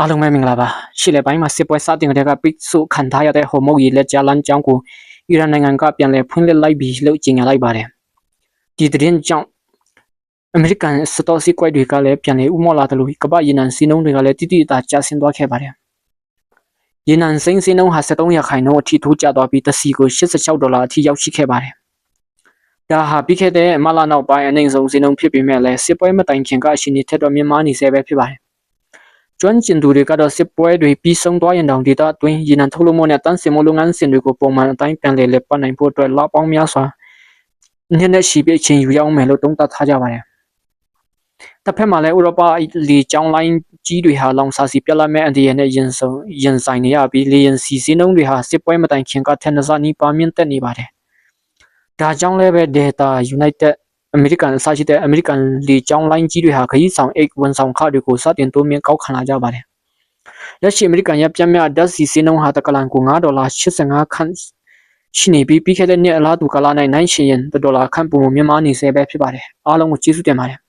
အားလုံးပဲမင်္ဂလာပါရှေ့လက်ပိုင်းမှာစစ်ပွဲစတင်တဲ့ကပိတ်ဆို့ခံထားရတဲ့ဟော်မုတ်ရေလက်ကြားလမ်းကြောင်းကိုအီရန်နိုင်ငံကပြန်လည်ဖွင့်လှစ်လိုက်ပြီးလို့ကြေညာလိုက်ပါတယ်ဒီသတင်းကြောင့်အမေရိကန်စတော့စီကွက်တွေကလည်းပြန်လည်ဥမော်လာတယ်လို့ကမ္ဘာရေနံစီးနှုန်းတွေကလည်းတိတိကျကျဆင်းသွားခဲ့ပါတယ်ရေနံစိမ်းစီးနှုန်းဟာ73ရာခိုင်နှုန်းအထိထိုးကျသွားပြီးတစ်စီကို$86အထိရောက်ရှိခဲ့ပါတယ်ဒါဟာပြီးခဲ့တဲ့မလနောက်ပိုင်းအနေဆုံးစီးနှုန်းဖြစ်ပေမဲ့လည်းစစ်ပွဲမတိုင်ခင်ကအရှိန်ထက်တော့မြင့်မားနေဆဲပဲဖြစ်ပါတယ်ကျွမ်းကျင်သူတွေကတော့စစ်ပွဲတွေပြီးဆုံးသွားရင်တောင်ဒေသအတွင်းရေနံထုတ်လုပ်မှုနဲ့တန်းစင်မှုလုပ်ငန်းစဉ်တွေကိုပုံမှန်အတိုင်းပြန်လည်ပတ်နိုင်ဖို့အတွက်လပေါင်းများစွာနှစ်နဲ့ရှိပြီးအချိန်ယူရအောင်မယ်လို့သုံးသပ်ထားကြပါတယ်။တစ်ဖက်မှာလည်းဥရောပလေကြောင်းလိုင်းကြီးတွေဟာလောင်စာဆီပြတ်လတ်မဲ့အန္တရာယ်နဲ့ရင်ဆိုင်နေရပြီးလေယာဉ်စီးနှုန်းတွေဟာစစ်ပွဲမတိုင်ခင်ကထက်နှစ်ဆနီးပါးမြင့်တက်နေပါတယ်။ဒါကြောင့်လည်းပဲ Delta Unitedအမေရိကန်အစရှိတဲ့အမေရိကန်လေကြောင်းလိုင်းကြီးတွေဟာခရီးဆောင်ဝန်ဆောင်ခတွေကိုစတင်တိုးမြင့်ကောက်ခံလာကြပါတယ်။လက်ရှိအမေရိကန်ရဲ့ပြတ်မြတ်ဓာတ်ဆီဈေးနှုန်းဟာတကလန်ကို$9.85ခန့်ရှိနေပြီးပြီးခဲ့တဲ့နှစ်အလားတူကာလ၌နိုင်ရှင်$1ခန့်ပုံမြင့်မားနေဆဲပဲဖြစ်ပါတယ်။အားလုံးကိုကျေးဇူးတင်ပါတယ်။